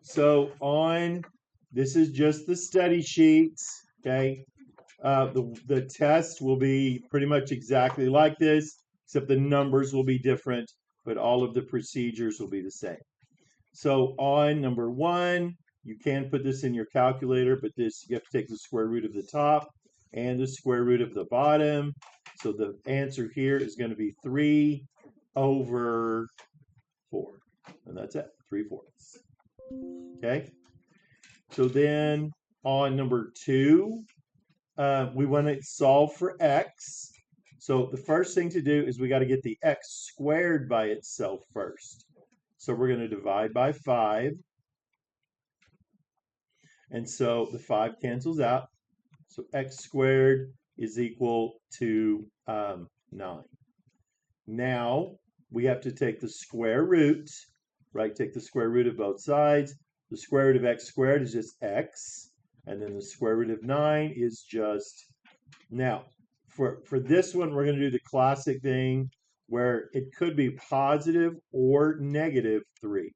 So this is just the study sheets, okay? The test will be pretty much exactly like this, except the numbers will be different, but all of the procedures will be the same. So on number one, you can put this in your calculator, but you have to take the square root of the top and the square root of the bottom. So the answer here is going to be 3 over 4. And that's it, 3/4. Okay. So then on number two, we want to solve for x. So the first thing to do is we got to get the x squared by itself first. So we're going to divide by 5. And so the 5 cancels out. So x squared is equal to 9. Now we have to take the square root, right? Take the square root of both sides. The square root of x squared is just x. And then the square root of 9 is just, now for this one, we're going to do the classic thing where it could be positive or negative 3,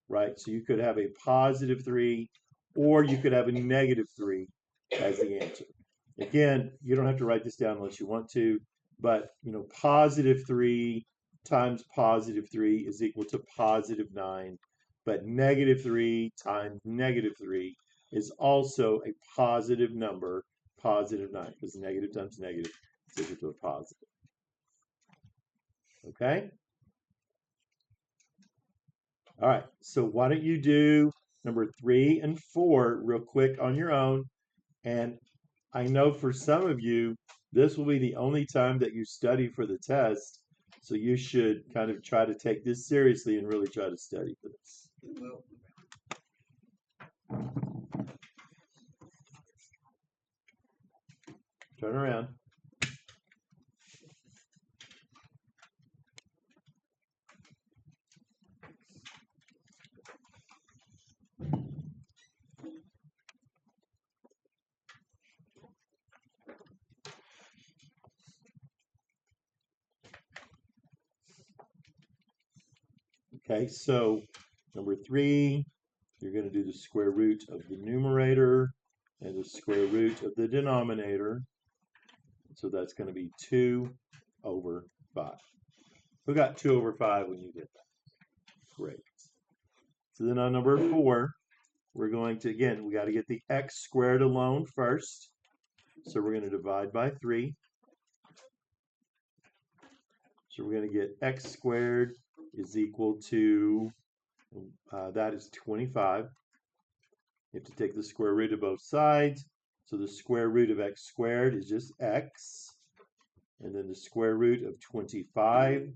right? So you could have a positive 3 or you could have a negative 3 as the answer. Again, you don't have to write this down unless you want to, but positive 3 times positive 3 is equal to positive 9, but negative 3 times negative 3 is also a positive number, positive 9, because negative times negative is equal to a positive. Okay? All right, so why don't you do number 3 and 4 real quick on your own. And I know for some of you, this will be the only time that you study for the test. So you should kind of try to take this seriously and really try to study for this. Turn around. Okay, so number 3, you're going to do the square root of the numerator and the square root of the denominator. So that's going to be 2 over 5. Who got 2 over 5 when you did that? Great. So then on number 4, we're going to, again, we got to get the x squared alone first. So we're going to divide by 3. So we're going to get x squared is equal to, that is 25. You have to take the square root of both sides. So the square root of x squared is just x. And then the square root of 25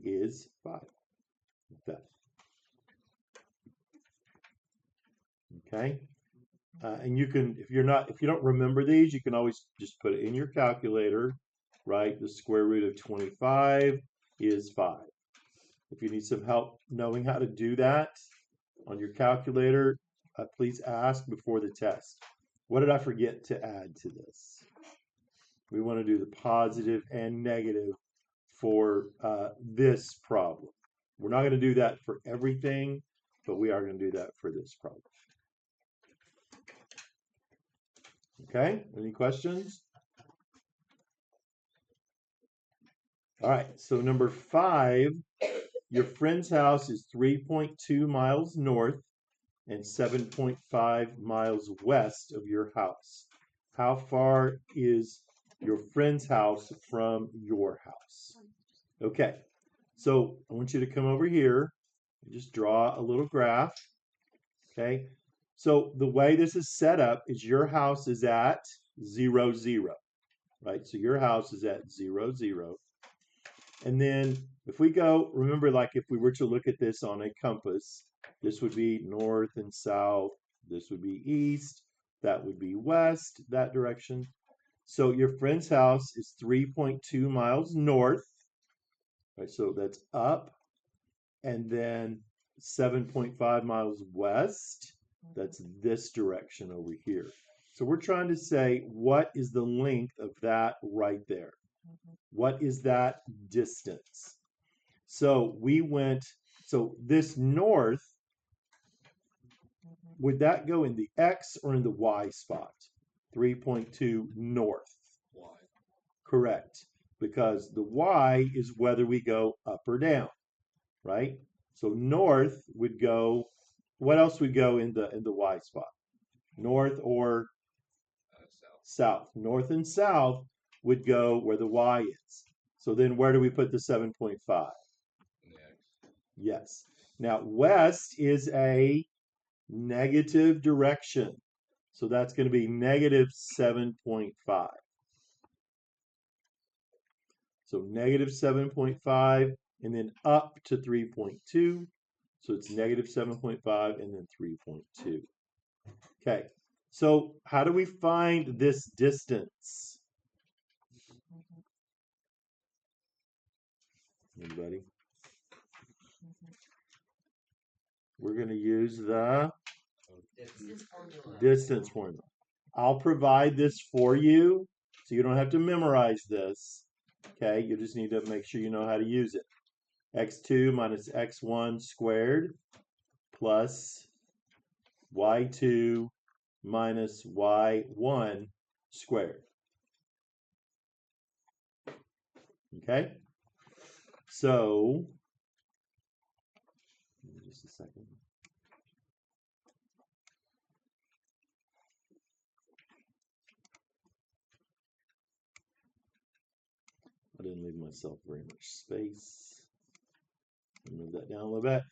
is 5. Like that. Okay. And you can, if you don't remember these, you can always just put it in your calculator, right? The square root of 25 is 5. If you need some help knowing how to do that on your calculator, please ask before the test. What did I forget to add to this? We want to do the positive and negative for this problem. We're not going to do that for everything, but we are going to do that for this problem. Okay, any questions? All right, so number 5, your friend's house is 3.2 miles north and 7.5 miles west of your house. How far is your friend's house from your house? Okay, so I want you to come over here and just draw a little graph. Okay, so the way this is set up is your house is at 0, 0, right? So your house is at 0, 0. And then if we go, remember, like if we were to look at this on a compass, this would be north and south, this would be east, that would be west, that direction. So your friend's house is 3.2 miles north, right? So that's up. And then 7.5 miles west, that's this direction over here. So we're trying to say, what is the length of that right there? What is that distance? So we went, so this north would that go in the X or in the Y spot? 3.2 north. Y. Correct. Because the Y is whether we go up or down, right? So north would go, what else would go in the Y spot? North or south. North and south would go where the Y is. So then where do we put the 7.5? Yes. Now west is a negative direction. So that's going to be negative 7.5. So negative 7.5 and then up to 3.2. So it's negative 7.5 and then 3.2. Okay. So how do we find this distance? Anybody? We're going to use the distance formula. I'll provide this for you so you don't have to memorize this. Okay, you just need to make sure you know how to use it. X2 minus x1 squared plus y2 minus y1 squared. Okay, so just a second. I didn't leave myself very much space. Move that down a little bit.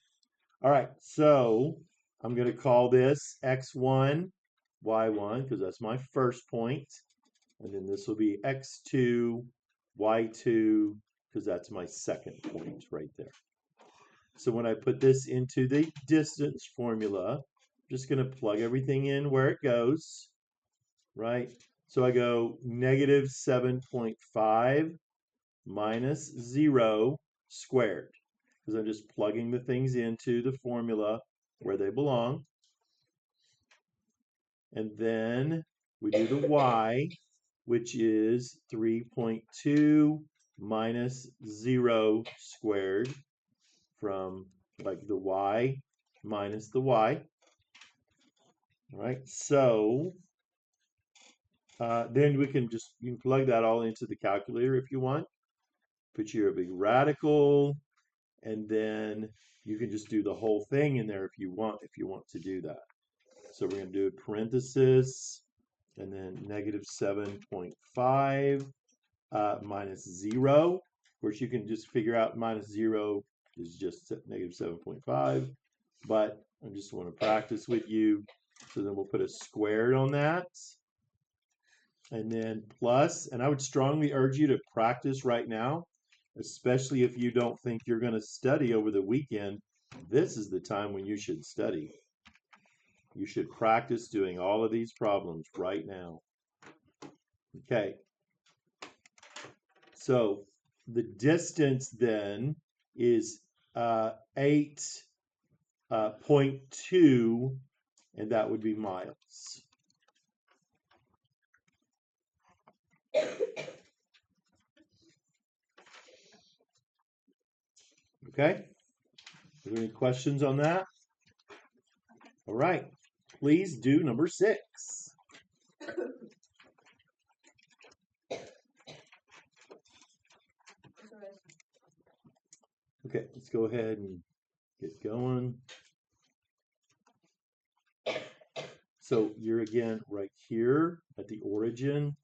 All right, so I'm going to call this x1, y1, because that's my first point. And then this will be x2, y2, because that's my second point right there. So when I put this into the distance formula, I'm just going to plug everything in where it goes, right? So I go negative 7.5 minus 0 squared, because I'm just plugging the things into the formula where they belong. And then we do the y, which is 3.2 minus 0 squared from like the y minus the y. All right, so then we can just, you can plug that all into the calculator if you want. Put your big radical, and then you can just do the whole thing in there if you want to do that. So we're going to do a parenthesis and then negative 7.5 minus 0. Of course, you can just figure out minus 0 is just negative 7.5, but I just want to practice with you. So then we'll put a squared on that. And then plus, and I would strongly urge you to practice right now, especially if you don't think you're going to study over the weekend. This is the time when you should study. You should practice doing all of these problems right now. Okay. So the distance then is 8.2, and that would be miles. Okay. Are there any questions on that? All right. Please do number 6. Okay, let's go ahead and get going. So you're again right here at the origin.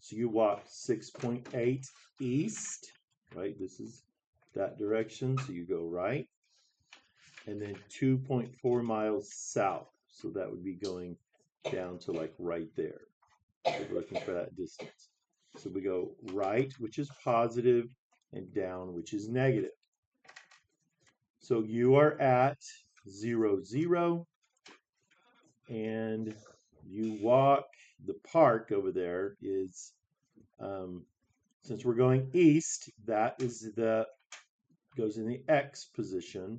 So you walk 6.8 east, right? This is that direction. So you go right. And then 2.4 miles south. So that would be going down to like right there. So we're looking for that distance. So we go right, which is positive, and down, which is negative. So you are at 0, 0. And you walk, the park over there is, since we're going east, that is goes in the X position.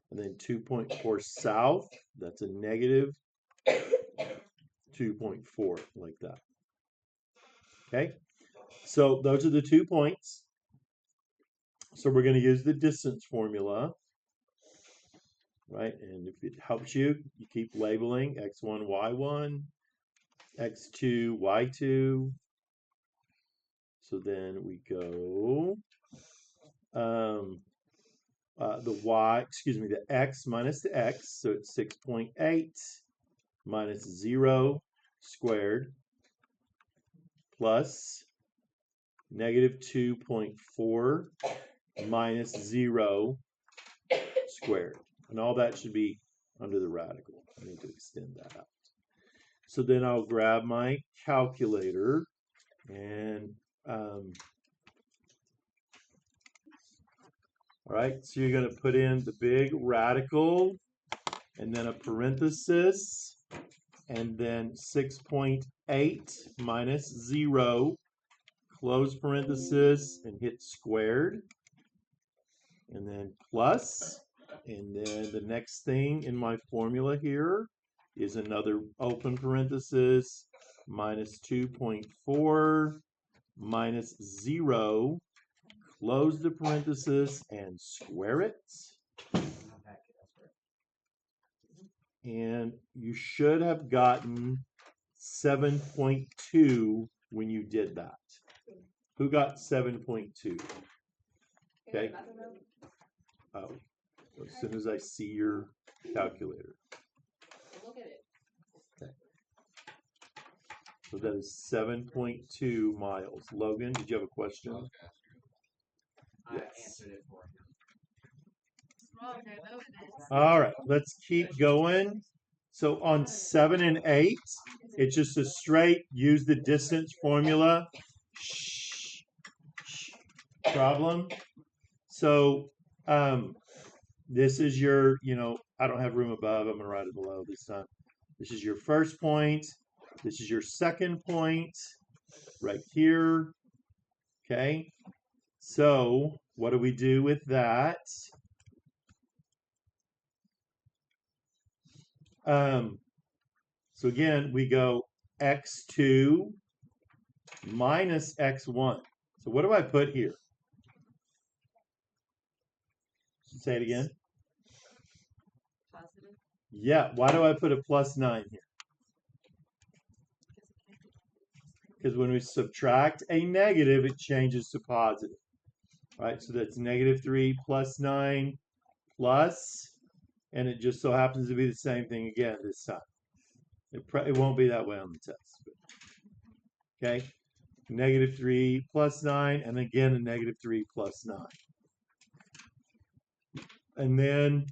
And then 2.4 south, that's a negative 2.4, like that. Okay, so those are the 2 points. So we're going to use the distance formula. right? And if it helps you, you keep labeling x1, y1, x2, y2. So then we go the x minus the x, so it's 6.8 minus 0 squared plus negative 2.4 minus 0 squared. And all that should be under the radical. I need to extend that out. So then I'll grab my calculator and all right, so you're going to put in the big radical and then a parenthesis and then 6.8 minus 0, close parenthesis and hit squared, and then plus, and then the next thing in my formula here is another open parenthesis minus 2.4 minus 0, close the parenthesis and square it. And you should have gotten 7.2 when you did that. Who got 7.2? Okay. Oh, as soon as I see your calculator. Look at it. Okay. So that is 7.2 miles. Logan, did you have a question? I Yes. answered it for him. All right, let's keep going. So on 7 and 8, it's just a straight use the distance formula problem. So this is your, I don't have room above. I'm going to write it below this time. This is your first point. This is your second point right here. Okay. So what do we do with that? So again, we go x2 minus x1. So what do I put here? Say it again. Positive. Yeah, why do I put a plus 9 here? Because when we subtract a negative, it changes to positive. Right, so that's negative 3 plus 9 plus, and it just so happens to be the same thing again this time. It won't be that way on the test. Okay, negative 3 plus 9, and again a negative 3 plus 9. And then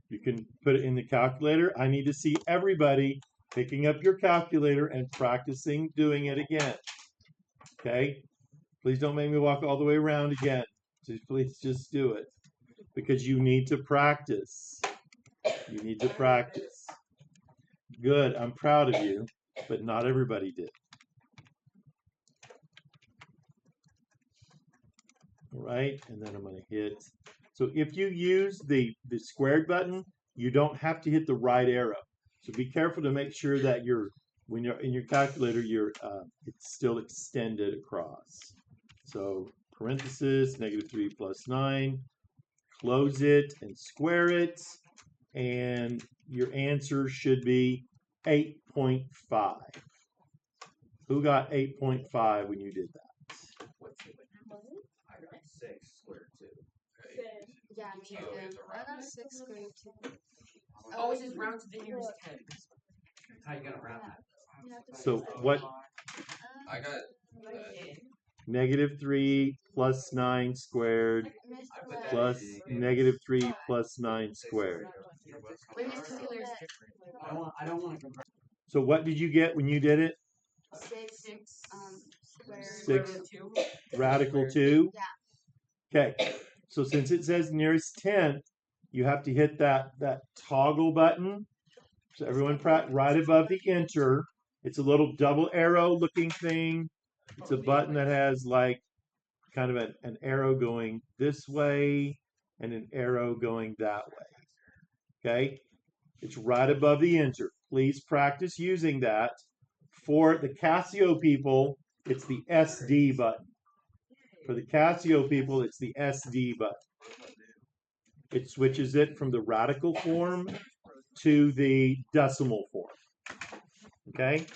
you can put it in the calculator. I need to see everybody picking up your calculator and practicing doing it again. Okay? Please don't make me walk all the way around again. Please just do it. Because you need to practice. You need to practice. Good. I'm proud of you, but not everybody did. All right, and then I'm going to hit. So if you use the squared button, you don't have to hit the right arrow. So be careful to make sure that when you're in your calculator, it's still extended across. So parenthesis, negative 3 plus 9, close it and square it, and your answer should be 8.5. Who got 8.5 when you did that? I got 6 squared 2. Yeah, me too. I got a 6 squared 2. Oh, it's just round to the nearest 10. How you gonna round that? So what? I got Negative 3 plus 9 squared plus negative 3 plus 9 squared. Wait, Mr. Taylor is different. I don't want to compare. So what did you get when you did it? 6 squared. 6 radical 2? Yeah. Okay. So since it says nearest 10th, you have to hit that toggle button. So everyone right above the enter. It's a little double arrow looking thing. It's a button that has like kind of an arrow going this way and an arrow going that way. Okay? It's right above the enter. Please practice using that. For the Casio people, it's the SD button. For the Casio people, it's the SD button. it switches it from the radical form to the decimal form. Okay,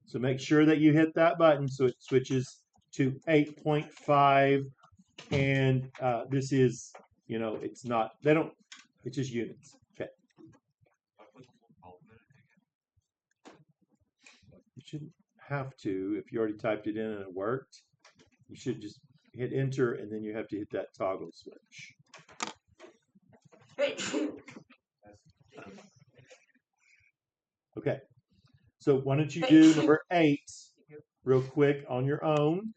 so make sure that you hit that button so it switches to 8.5, and this is, it's not, it's just units. Okay, you shouldn't have to, if you already typed it in and it worked, you should just hit enter and then you have to hit that toggle switch. Okay, so why don't you do number 8 real quick on your own.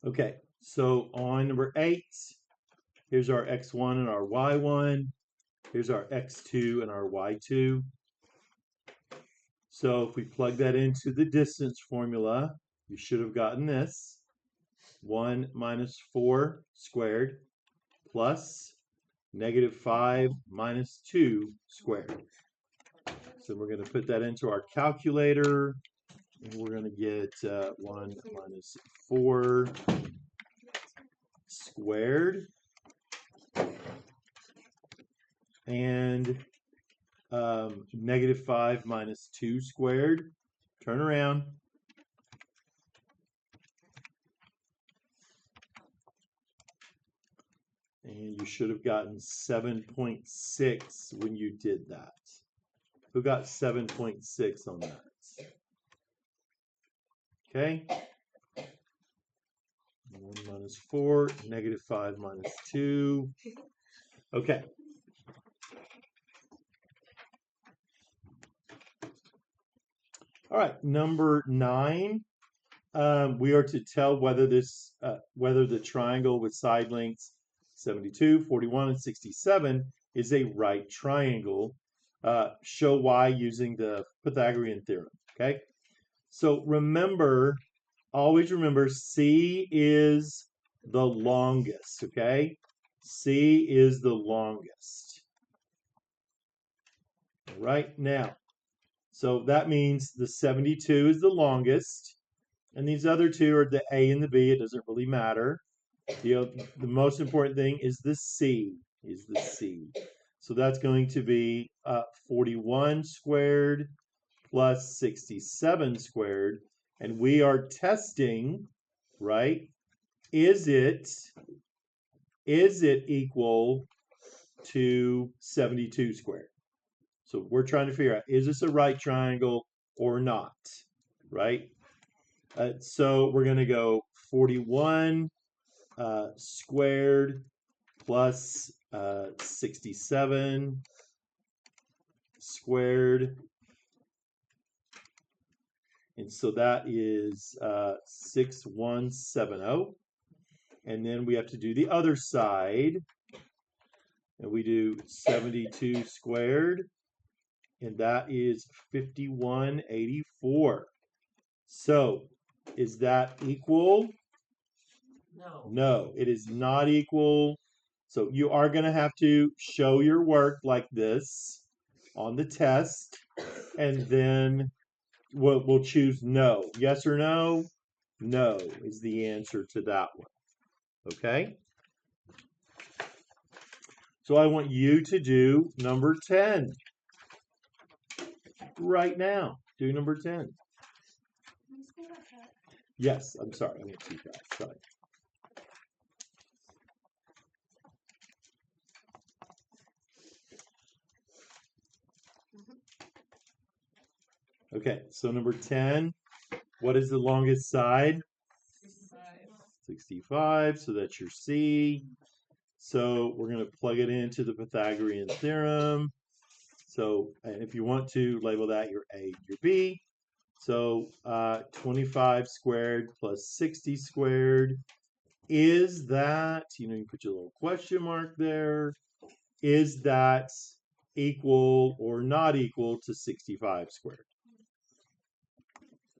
Okay, so on number 8, here's our x1 and our y1. Here's our x2 and our y2. So if we plug that into the distance formula, you should have gotten this. 1 minus 4 squared plus -5 minus 2 squared. So we're going to put that into our calculator, and we're going to get 1 minus 4 squared and -5 minus 2 squared. Turn around. And you should have gotten 7.6 when you did that. Who got 7.6 on that? Okay. 1 minus 4, -5 minus 2. Okay. All right, number 9. We are to tell whether the triangle with side lengths 72, 41, and 67 is a right triangle. Show why using the Pythagorean theorem. Okay, so always remember, C is the longest. Okay, C is the longest. Right now, so that means the 72 is the longest. And these other two are the A and the B. It doesn't really matter. The most important thing is the C. So that's going to be 41 squared plus 67 squared. And we are testing, right? Is it equal to 72 squared? So we're trying to figure out, is this a right triangle or not, right? So we're going to go 41 squared plus 67 squared. And so that is 6170. And then we have to do the other side. And we do 72 squared. And that is 5184. So is that equal? No, it is not equal. So you are going to have to show your work like this on the test, and then we'll choose no. Yes or no? No is the answer to that one. Okay? So I want you to do number 10 right now. Do number 10. Yes, I'm sorry. I went too fast. Sorry. Okay, so number 10, what is the longest side? 65, so that's your C. So we're going to plug it into the Pythagorean theorem. So and if you want to label that your A, your B. So 25 squared plus 60 squared, is that, you put your little question mark there, is that equal or not equal to 65 squared?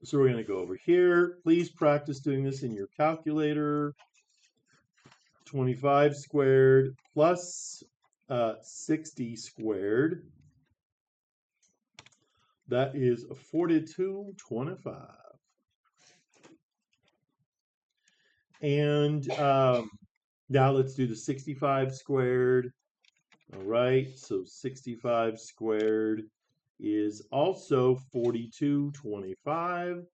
So we're going to go over here. Please practice doing this in your calculator. 25 squared plus 60 squared. That is 4225. And now let's do the 65 squared. All right, so 65 squared is also 4225.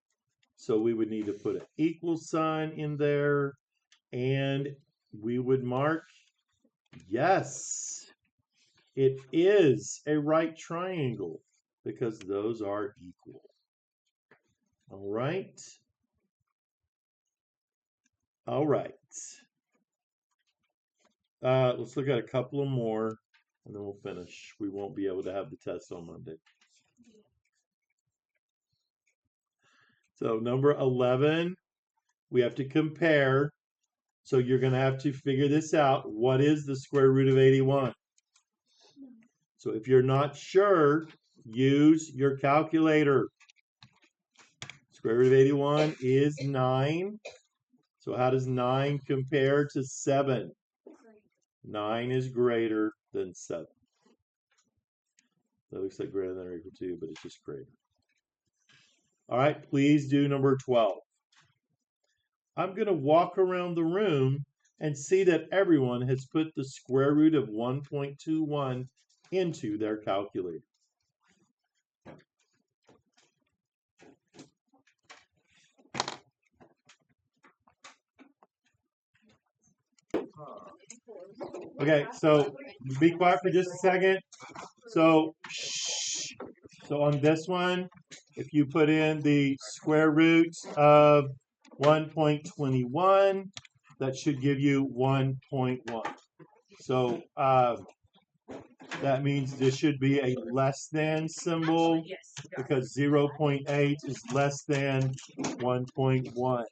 So we would need to put an equal sign in there, and we would mark, yes, it is a right triangle because those are equal. All right. All right. Let's look at a couple of more, and then we'll finish. We won't be able to have the test on Monday. So number 11, we have to compare. So you're going to have to figure this out. What is the square root of 81? So if you're not sure, use your calculator. Square root of 81 is 9. So how does 9 compare to 7? 9 is greater than 7. That looks like greater than or equal to, but it's just greater. All right, please do number 12. I'm going to walk around the room and see that everyone has put the square root of 1.21 into their calculator. Okay, so be quiet for just a second. So on this one, if you put in the square root of 1.21, that should give you 1.1. So that means there should be a less than symbol because 0.8 is less than 1.1.